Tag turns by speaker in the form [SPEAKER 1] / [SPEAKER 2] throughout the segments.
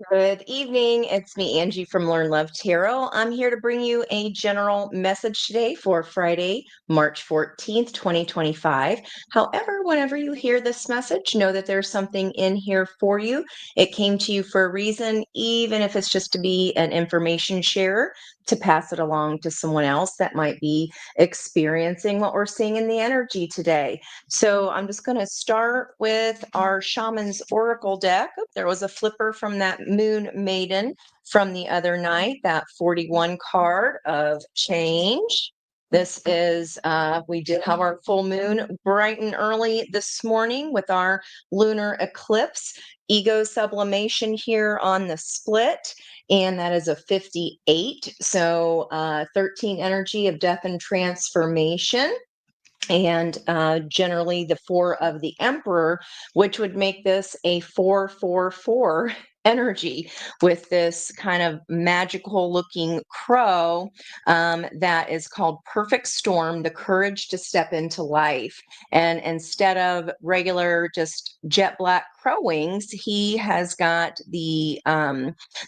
[SPEAKER 1] Good evening. It's me, Angie from Learn Love Tarot. I'm here to bring you a general message today for Friday, March 14th, 2025. However, whenever you hear this message, know that there's something in here for you. It came to you for a reason, even if it's just to be an information sharer, to pass it along to someone else that might be experiencing what we're seeing in the energy today. So I'm just going to start with our Shaman's Oracle deck. Oh, there was a flipper from that Moon Maiden from the other night, that 41 card of change. This is, we did have our full moon bright and early this morning with our lunar eclipse, ego sublimation here on the split, and that is a 58. So 13 energy of death and transformation, and generally the four of the emperor, which would make this a 444 energy with this kind of magical looking crow that is called perfect storm, the courage to step into life. And instead of regular just jet black crow wings, he has got the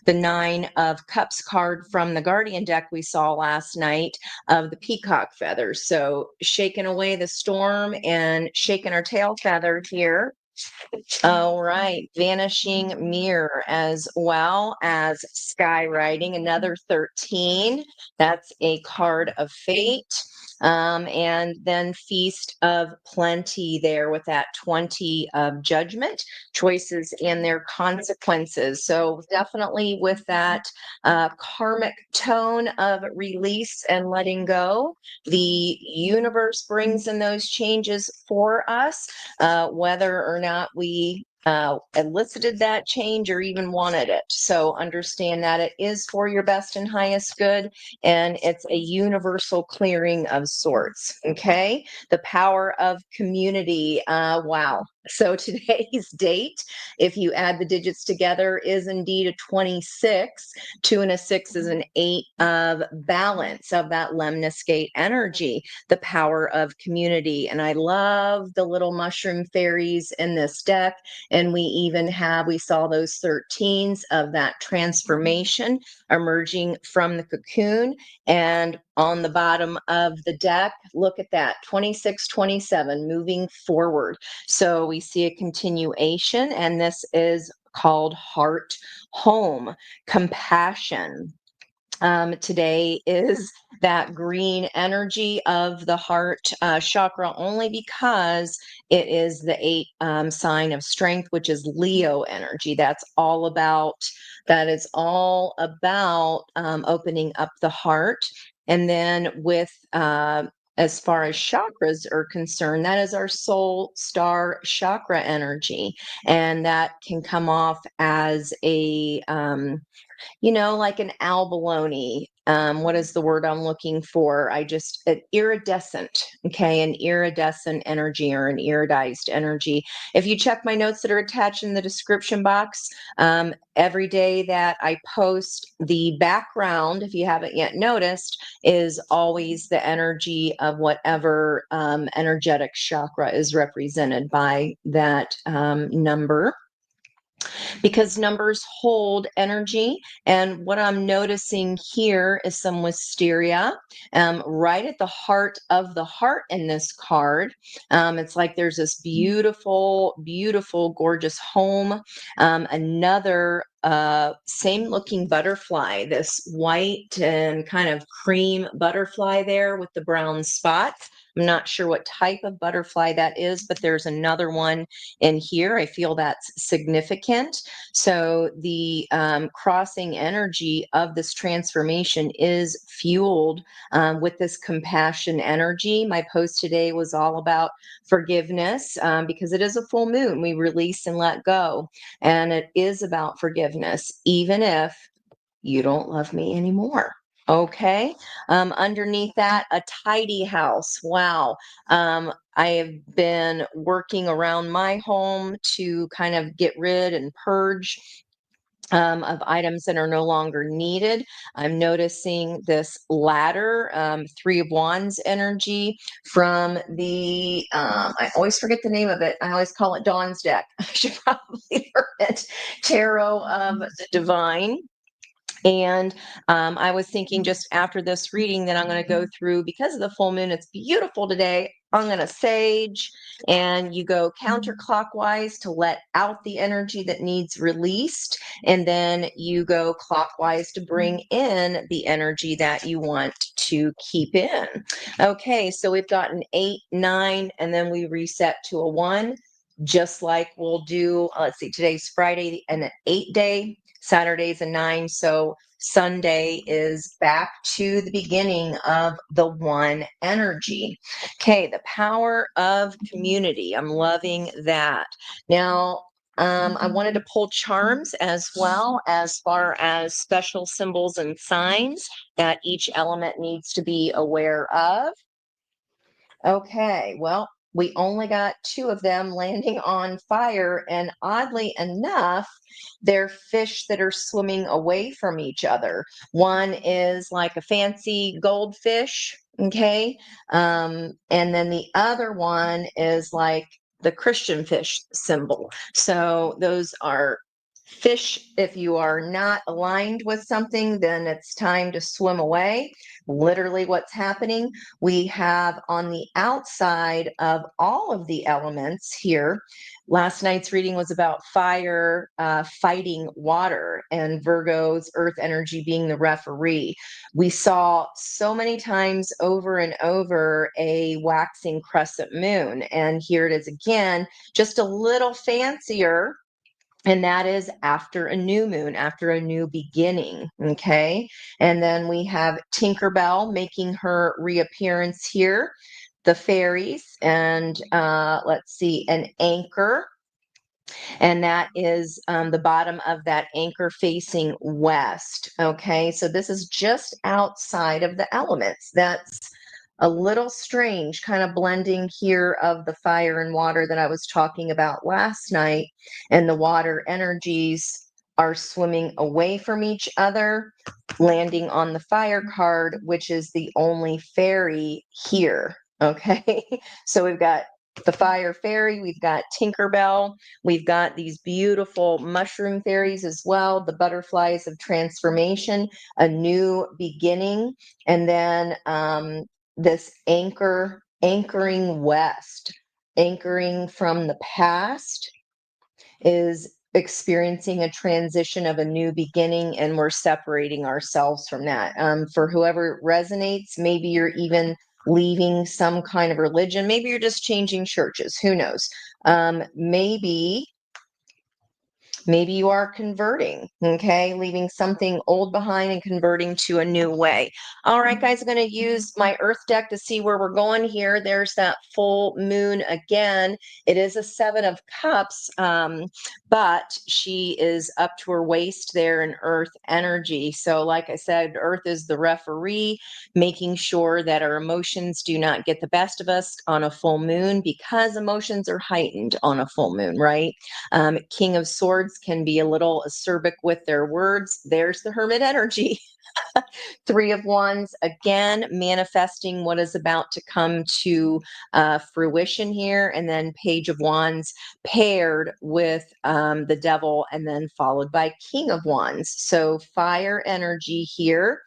[SPEAKER 1] nine of cups card from the guardian deck we saw last night of the peacock feathers. So shaking away the storm and shaking our tail feather here. All right, vanishing mirror as well as skywriting, another 13. That's a card of fate. And then feast of plenty there with that 20 of judgment, choices and their consequences. So definitely with that karmic tone of release and letting go, the universe brings in those changes for us, whether or not we elicited that change or even wanted it. So understand that it is for your best and highest good, and it's a universal clearing of sorts. Okay. The power of community. Wow. So today's date, if you add the digits together, is indeed a 26. 2 and a 6 is an 8 of balance of that lemniscate energy, the power of community. And I love the little mushroom fairies in this deck. And we saw those 13s of that transformation emerging from the cocoon. And on the bottom of the deck, look at that 26, 27, moving forward. So we see a continuation, and this is called heart home, compassion. Today is that green energy of the heart chakra, only because it is the 8 sign of strength, which is Leo energy. That is all about opening up the heart. And then with as far as chakras are concerned, that is our soul star chakra energy. And that can come off as like an abalone. What is the word I'm looking for? An iridescent, okay, an iridescent energy or an iridized energy. If you check my notes that are attached in the description box, every day that I post, the background, if you haven't yet noticed, is always the energy of whatever energetic chakra is represented by that number, because numbers hold energy. And what I'm noticing here is some wisteria right at the heart of the heart in this card. It's like there's this beautiful, beautiful, gorgeous home. Another same looking butterfly, this white and kind of cream butterfly there with the brown spots. I'm not sure what type of butterfly that is, but there's another one in here. I feel that's significant. So the crossing energy of this transformation is fueled with this compassion energy. My post today was all about forgiveness, because it is a full moon. We release and let go. And it is about forgiveness, even if you don't love me anymore. Okay. Underneath that, a tidy house. Wow. I have been working around my home to kind of get rid and purge of items that are no longer needed. I'm noticing this ladder, Three of Wands energy from the, I always forget the name of it. I always call it Dawn's deck. I should probably learn it. Tarot of the Divine. And I was thinking just after this reading that I'm going to go through, because of the full moon, it's beautiful today. I'm going to sage, and you go counterclockwise to let out the energy that needs released. And then you go clockwise to bring in the energy that you want to keep in. Okay, so we've got an 8, 9, and then we reset to a 1, just like we'll do, let's see, today's Friday and an 8-day. Saturday's a 9. So Sunday is back to the beginning of the 1 energy. Okay, the power of community. I'm loving that. Now, I wanted to pull charms as well, as far as special symbols and signs that each element needs to be aware of. Okay, well, we only got 2 of them landing on fire, and oddly enough, they're fish that are swimming away from each other. One is like a fancy goldfish, okay? And then the other one is like the Christian fish symbol. So those are fish. If you are not aligned with something, then it's time to swim away. Literally, what's happening, we have on the outside of all of the elements here. Last night's reading was about fire fighting water, and Virgo's earth energy being the referee. We saw so many times over and over a waxing crescent moon, and here it is again, just a little fancier, and that is after a new moon, after a new beginning. Okay. And then we have Tinkerbell making her reappearance here, the fairies, and let's see, an anchor. And that is the bottom of that anchor facing west. Okay. So this is just outside of the elements. That's a little strange, kind of blending here of the fire and water that I was talking about last night. And the water energies are swimming away from each other, landing on the fire card, which is the only fairy here. Okay. So we've got the fire fairy, we've got Tinkerbell, we've got these beautiful mushroom fairies as well, the butterflies of transformation, a new beginning, and then this anchoring west, anchoring from the past, is experiencing a transition of a new beginning, and we're separating ourselves from that. For whoever resonates, maybe you're even leaving some kind of religion. Maybe you're just changing churches. Who knows? Maybe you are converting, okay? Leaving something old behind and converting to a new way. All right, guys, I'm going to use my Earth deck to see where we're going here. There's that full moon again. It is a 7 of Cups, but she is up to her waist there in Earth energy. So like I said, Earth is the referee, making sure that our emotions do not get the best of us on a full moon, because emotions are heightened on a full moon, right? King of Swords can be a little acerbic with their words. There's the Hermit energy. 3 of Wands, again, manifesting what is about to come to fruition here. And then Page of Wands paired with the Devil, and then followed by King of Wands. So fire energy here.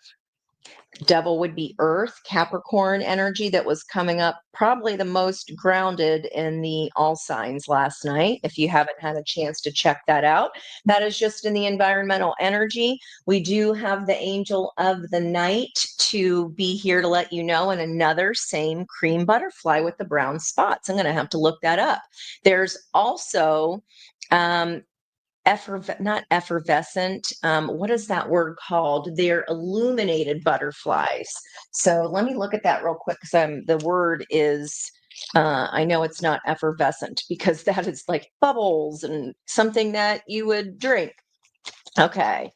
[SPEAKER 1] Devil would be Earth, Capricorn energy that was coming up, probably the most grounded in the all signs last night. If you haven't had a chance to check that out, that is just in the environmental energy. We do have the angel of the night to be here to let you know, and another same cream butterfly with the brown spots. I'm going to have to look that up. There's also not effervescent. What is that word called? They're illuminated butterflies. So let me look at that real quick, because the word is, I know it's not effervescent, because that is like bubbles and something that you would drink. Okay.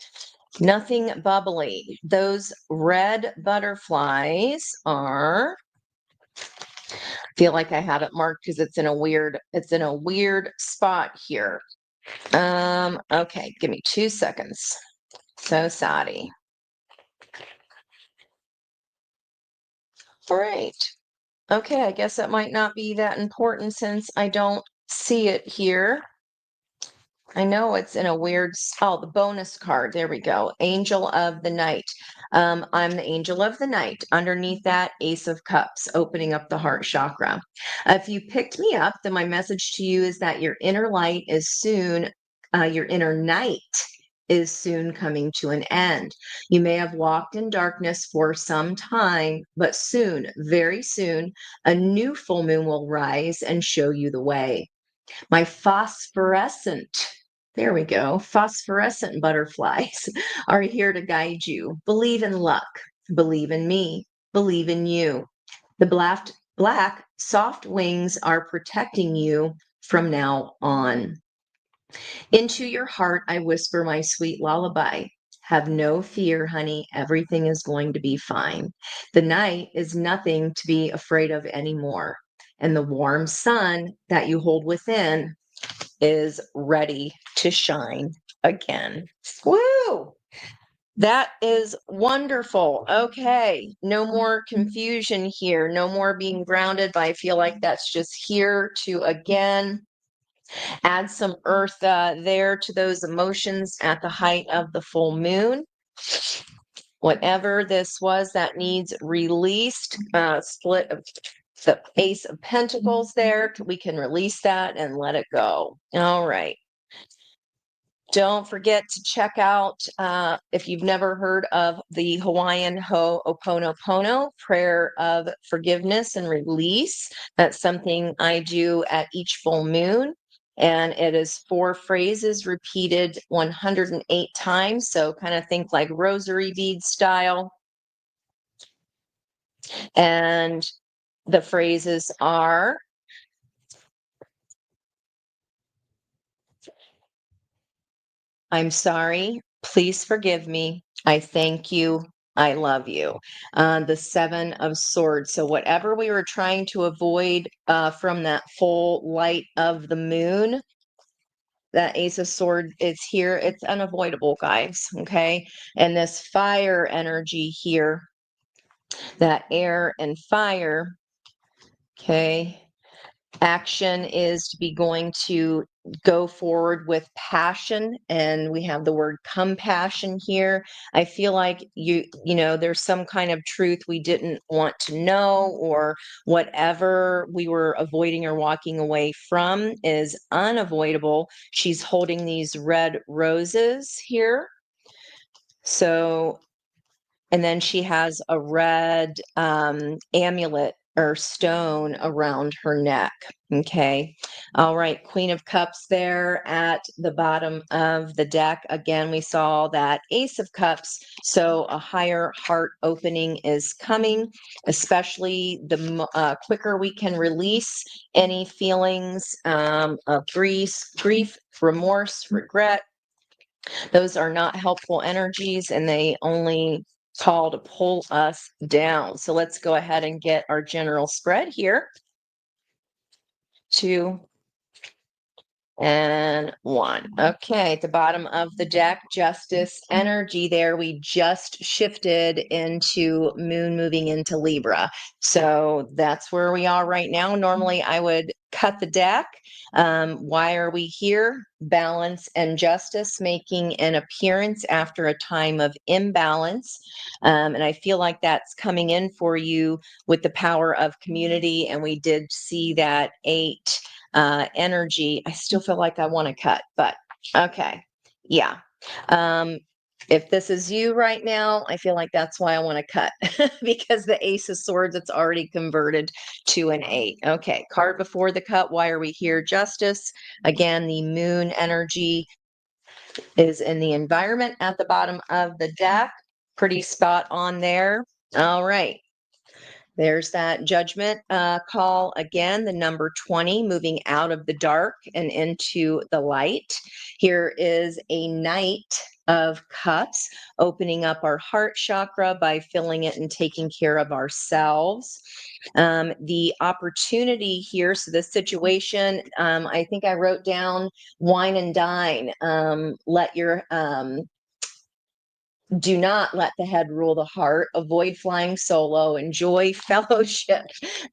[SPEAKER 1] Nothing bubbly. Those red butterflies are, feel like I have it marked because it's in a weird spot here. Okay, give me 2 seconds. So sorry. All right. Okay, I guess that might not be that important since I don't see it here. I know it's in a weird, oh, the bonus card. There we go. Angel of the Night. I'm the Angel of the Night. Underneath that, Ace of Cups, opening up the heart chakra. If you picked me up, then my message to you is that your inner light is soon, your inner night is soon coming to an end. You may have walked in darkness for some time, but soon, very soon, a new full moon will rise and show you the way. My phosphorescent, there we go, phosphorescent butterflies are here to guide you. Believe in luck, believe in me, believe in you. The black soft wings are protecting you from now on. Into your heart, I whisper my sweet lullaby. Have no fear, honey. Everything is going to be fine. The night is nothing to be afraid of anymore. And the warm sun that you hold within is ready to shine again. Woo! That is wonderful. Okay, no more confusion here. No more being grounded, but I feel like that's just here to again add some earth there to those emotions at the height of the full moon. Whatever this was that needs released, split of the Ace of Pentacles there, we can release that and let it go. All right. Don't forget to check out, if you've never heard of the Hawaiian Ho'oponopono, prayer of forgiveness and release. That's something I do at each full moon. And it is 4 phrases repeated 108 times. So kind of think like rosary bead style. And the phrases are, I'm sorry. Please forgive me. I thank you. I love you. The 7 of Swords. So, whatever we were trying to avoid from that full light of the moon, that Ace of Swords is here. It's unavoidable, guys. Okay. And this fire energy here, that air and fire. Okay. Action is to be going to go forward with passion, and we have the word compassion here. I feel like you know there's some kind of truth we didn't want to know, or whatever we were avoiding or walking away from is unavoidable. She's holding these red roses here, so, and then she has a red amulet or stone around her neck. Okay. All right. Queen of Cups there at the bottom of the deck. Again, we saw that Ace of Cups. So a higher heart opening is coming, especially the quicker we can release any feelings of grief, remorse, regret. Those are not helpful energies, and they only call to pull us down. So let's go ahead and get our general spread here. 2 and 1. Okay, at the bottom of the deck, Justice energy there. We just shifted into Moon moving into Libra. So that's where we are right now. Normally, I would cut the deck. Why are we here? Balance and justice making an appearance after a time of imbalance. And I feel like that's coming in for you with the power of community. And we did see that 8 energy. I still feel like I want to cut, but okay. Yeah. Um, if this is you right now, I feel like that's why I want to cut because the Ace of Swords, it's already converted to an 8. Okay. Card before the cut. Why are we here? Justice. Again, the moon energy is in the environment at the bottom of the deck. Pretty spot on there. All right. There's that judgment call again, the number 20, moving out of the dark and into the light. Here is a knight of Cups, opening up our heart chakra by filling it and taking care of ourselves. The opportunity here, so the situation, I think I wrote down wine and dine. Do not let the head rule the heart. Avoid flying solo. Enjoy fellowship,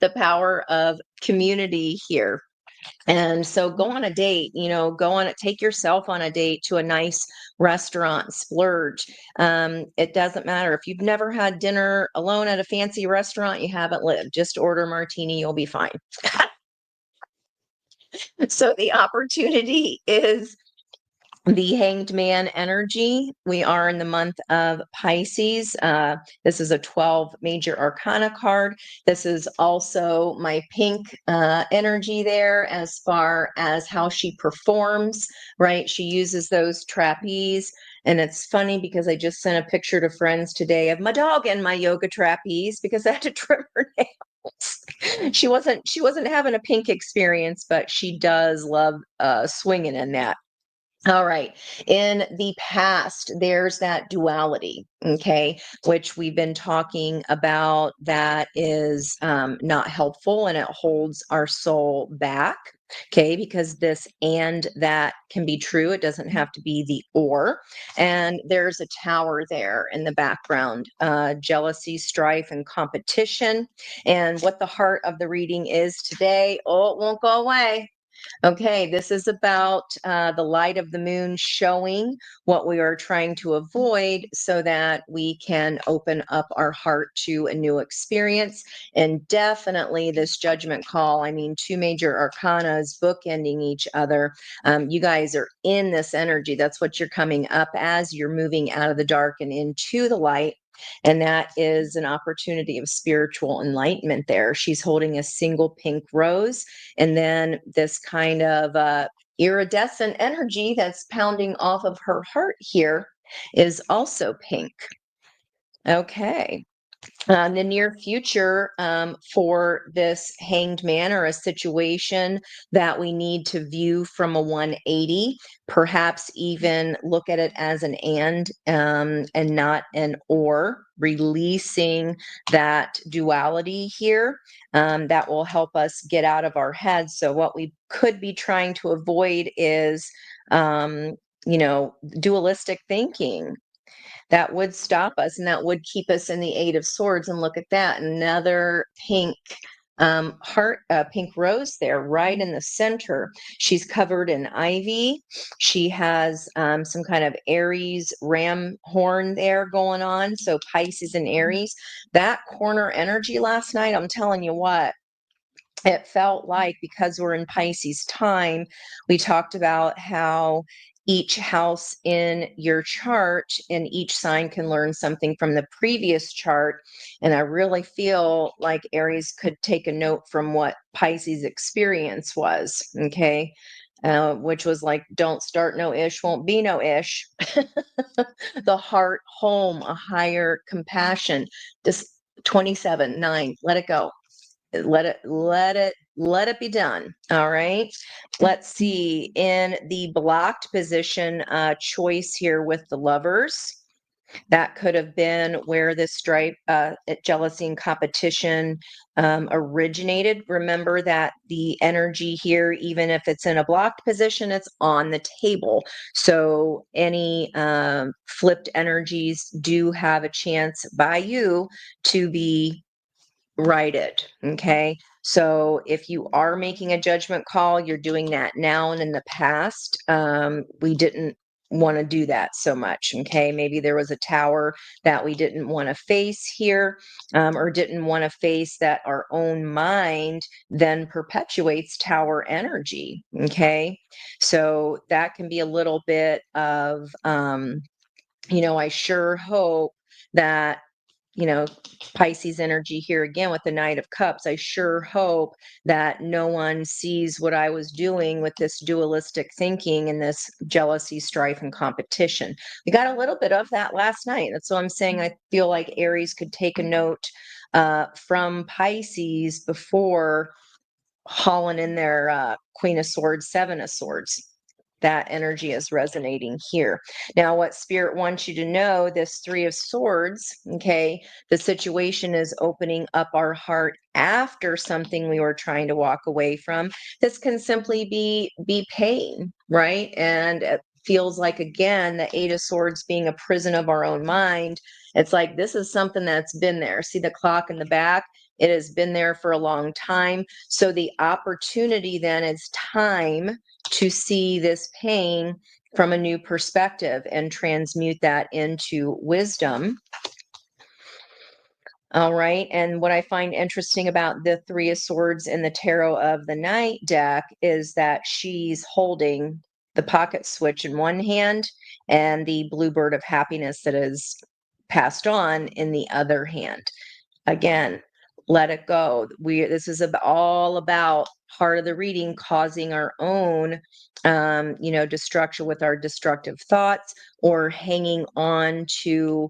[SPEAKER 1] the power of community here. And so go on a date, take yourself on a date to a nice restaurant, splurge. It doesn't matter if you've never had dinner alone at a fancy restaurant, you haven't lived. Just order martini, you'll be fine. So the opportunity is the Hanged Man energy. We are in the month of Pisces. This is a 12 major arcana card. This is also my pink energy there as far as how she performs, right? She uses those trapeze. And it's funny because I just sent a picture to friends today of my dog and my yoga trapeze because I had to trim her nails. She wasn't having a pink experience, but she does love swinging in that. All right. In the past, there's that duality, okay, which we've been talking about that is not helpful and it holds our soul back, okay, because this and that can be true. It doesn't have to be the or. And there's a tower there in the background, jealousy, strife, and competition. And what the heart of the reading is today, oh, it won't go away. Okay, this is about the light of the moon showing what we are trying to avoid so that we can open up our heart to a new experience. And definitely this judgment call. I mean, two major arcanas bookending each other. You guys are in this energy. That's what you're coming up as. You're moving out of the dark and into the light. And that is an opportunity of spiritual enlightenment there. She's holding a single pink rose, and then this kind of iridescent energy that's pounding off of her heart here is also pink. Okay. The near future for this Hanged Man, or a situation that we need to view from a 180, perhaps even look at it as an and not an or, releasing that duality here. That will help us get out of our heads. So what we could be trying to avoid is, um, dualistic thinking that would stop us and that would keep us in the Eight of Swords. And look at that, another pink heart, pink rose there right in the center. She's covered in ivy. She has some kind of Aries ram horn there going on. So Pisces and Aries, that corner energy last night, I'm telling you what, it felt like, because we're in Pisces time, we talked about how each house in your chart and each sign can learn something from the previous chart. And I really feel like Aries could take a note from what Pisces' experience was, okay? Which was like, don't start no ish, won't be no ish. The heart, home, a higher compassion. Just 27:9, let it go. Let it be done. All right. Let's see, in the blocked position choice here with the Lovers, that could have been where this stripe, jealousy and competition originated. Remember that the energy here, even if it's in a blocked position, it's on the table. So any flipped energies do have a chance by you to be righted. Okay. So if you are making a judgment call, you're doing that now. And in the past, we didn't want to do that so much. Okay. Maybe there was a tower that we didn't want to face here, or didn't want to face, that our own mind then perpetuates tower energy. Okay. So that can be a little bit of, I sure hope that, Pisces energy here again with the Knight of Cups. I sure hope that no one sees what I was doing with this dualistic thinking and this jealousy, strife, and competition. We got a little bit of that last night. That's what I'm saying. I feel like Aries could take a note from Pisces before hauling in their Queen of Swords, Seven of Swords. that energy is resonating here. Now, what Spirit wants you to know, this Three of Swords, okay, the situation is opening up our heart after something we were trying to walk away from. This can simply be pain, right? And it feels like, again, the Eight of Swords being a prison of our own mind. It's like this is something that's been there. See the clock in the back? It has been there for a long time. So the opportunity then is time to see this pain from a new perspective and transmute that into wisdom. All right. And what I find interesting about the Three of Swords in the Tarot of the Night deck is that she's holding the pocket switch in one hand and the bluebird of happiness that is passed on in the other hand. Again, let it go. This is all about part of the reading causing our own destruction with our destructive thoughts, or hanging on to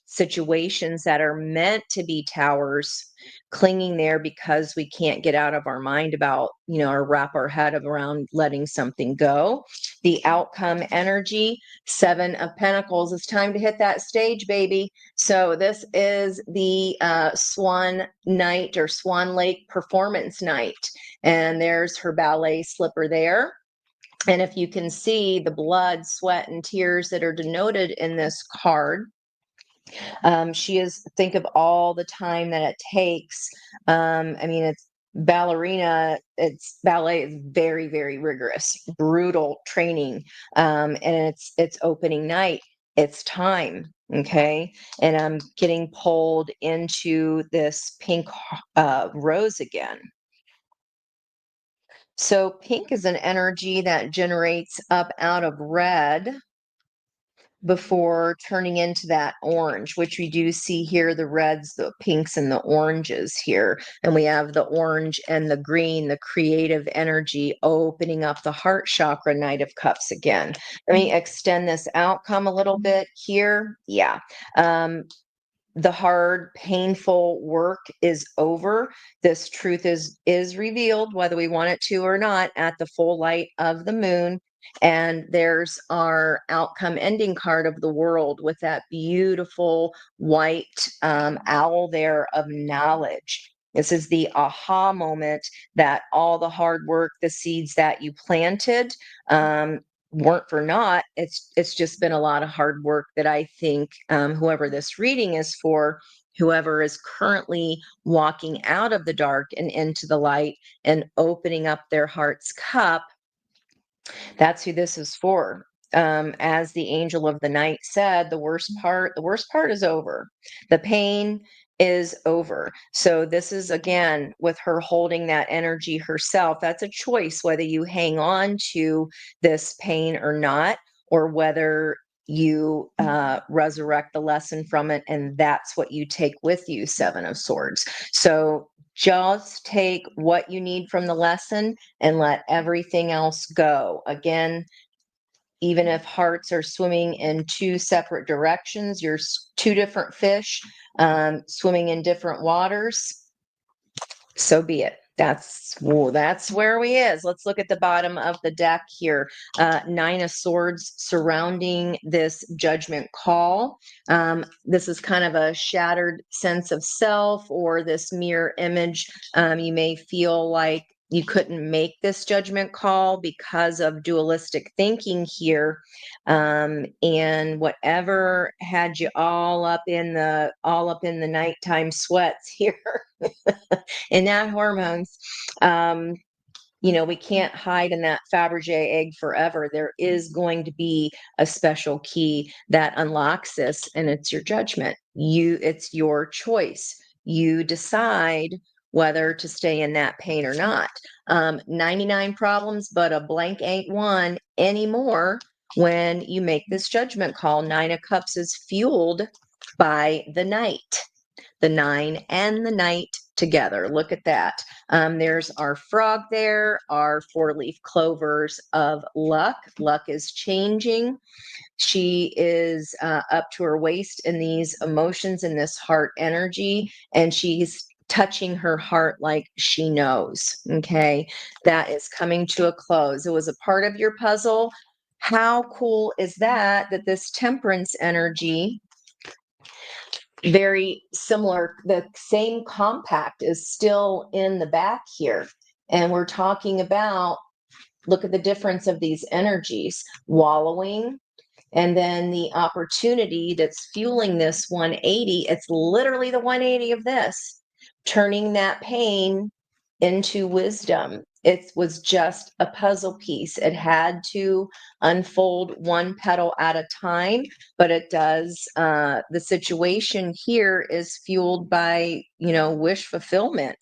[SPEAKER 1] situations that are meant to be towers, clinging there because we can't get out of our mind about or wrap our head around letting something go. The outcome energy, Seven of Pentacles. It's time to hit that stage, baby. So this is the Swan Night or Swan Lake performance night. And there's her ballet slipper there. And if you can see the blood, sweat, and tears that are denoted in this card, she is, think of all the time that it takes. It's ballerina, it's ballet is very, very rigorous, brutal training. And it's opening night. It's time. Okay. And I'm getting pulled into this pink rose again. So pink is an energy that generates up out of red before turning into that orange, which we do see here, the reds, the pinks, and the oranges here. And we have the orange and the green, the creative energy opening up the heart chakra, Knight of Cups again. Let me extend this outcome a little bit here. Yeah. The hard, painful work is over. This truth is revealed, whether we want it to or not, at the full light of the moon. And there's our outcome ending card of the world with that beautiful white owl there of knowledge. This is the aha moment that all the hard work, the seeds that you planted, weren't for naught. It's just been a lot of hard work that I think whoever this reading is for, whoever is currently walking out of the dark and into the light and opening up their heart's cup, that's who this is for. As the angel of the night said, the worst part is over. The pain is over. So this is, again, with her holding that energy herself. That's a choice whether you hang on to this pain or not, or whether you resurrect the lesson from it, and that's what you take with you. Seven of Swords. So just take what you need from the lesson and let everything else go. Again, even if hearts are swimming in two separate directions, you're two different fish swimming in different waters, so be it. That's where we is. Let's look at the bottom of the deck here. Nine of Swords surrounding this judgment call. This is kind of a shattered sense of self, or this mirror image. You may feel like you couldn't make this judgment call because of dualistic thinking here, and whatever had you all up in the nighttime sweats here. And that hormones, we can't hide in that Fabergé egg forever. There is going to be a special key that unlocks this, and it's your judgment. It's your choice. You decide whether to stay in that pain or not. 99 problems, but a blank ain't one anymore when you make this judgment call. Nine of Cups is fueled by the night. The nine and the night together. Look at that. There's our frog there, our four-leaf clovers of luck. Luck is changing. She is up to her waist in these emotions, in this heart energy, and she's touching her heart like she knows. Okay. That is coming to a close. It was a part of your puzzle. How cool is that? That this temperance energy, very similar, the same compact is still in the back here. And we're talking about, look at the difference of these energies, wallowing, and then the opportunity that's fueling this 180. It's literally the 180 of this, turning that pain into wisdom. It was just a puzzle piece. It had to unfold one petal at a time, but it does. The situation here is fueled by, wish fulfillment.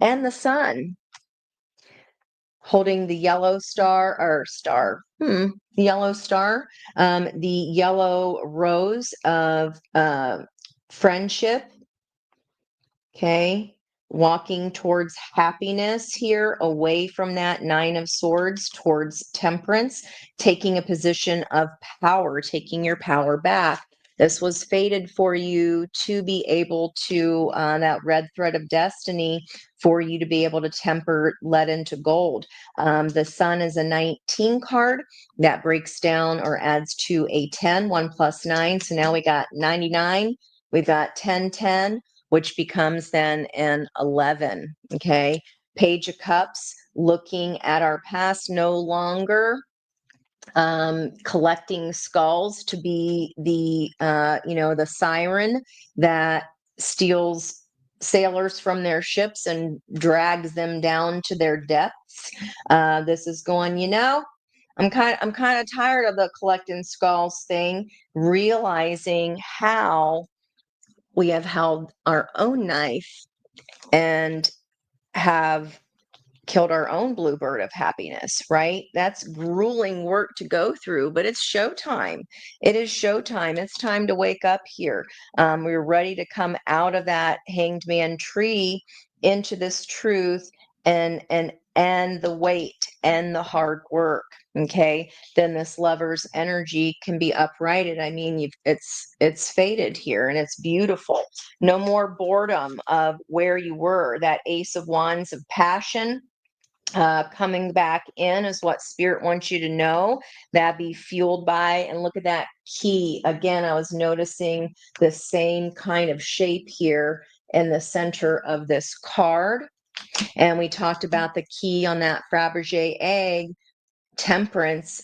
[SPEAKER 1] And the sun holding the yellow yellow star, the yellow rose of friendship. Okay. Walking towards happiness here, away from that 9 of Swords, towards temperance, taking a position of power, taking your power back. This was fated for you to be able to, that red thread of destiny, for you to be able to temper lead into gold. The sun is a 19 card that breaks down or adds to a 10, 1 plus 9. So now we got 99, we've got 10, which becomes then an 11. Okay. Page of Cups, looking at our past, no longer collecting skulls to be the siren that steals sailors from their ships and drags them down to their depths. This is going, I'm kind of tired of the collecting skulls thing, realizing how we have held our own knife and have killed our own bluebird of happiness, right? That's grueling work to go through, but it's showtime. It is showtime. It's time to wake up here. We're ready to come out of that hanged man tree into this truth and the weight and the hard work. Okay, then this lover's energy can be uprighted. I mean, it's faded here, and it's beautiful. No more boredom of where you were. That Ace of Wands of passion coming back in is what Spirit wants you to know. That be fueled by, and look at that key again. I was noticing the same kind of shape here in the center of this card. And we talked about the key on that Fabergé egg, temperance,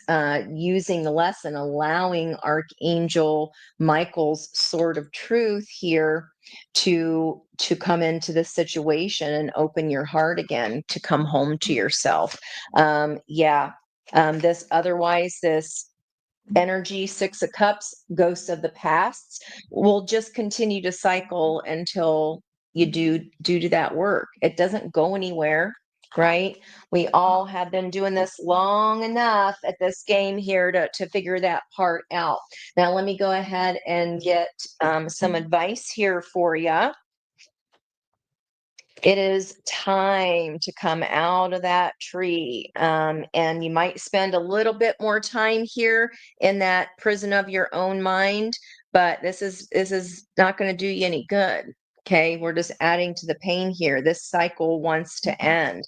[SPEAKER 1] using the lesson, allowing Archangel Michael's sword of truth here to come into this situation and open your heart again, to come home to yourself. This energy, 6 of Cups, ghosts of the past, will just continue to cycle until you do that work. It doesn't go anywhere, right? We all have been doing this long enough at this game here to figure that part out. Now, let me go ahead and get some advice here for you. It is time to come out of that tree. And you might spend a little bit more time here in that prison of your own mind, but this is not going to do you any good. Okay, we're just adding to the pain here. This cycle wants to end.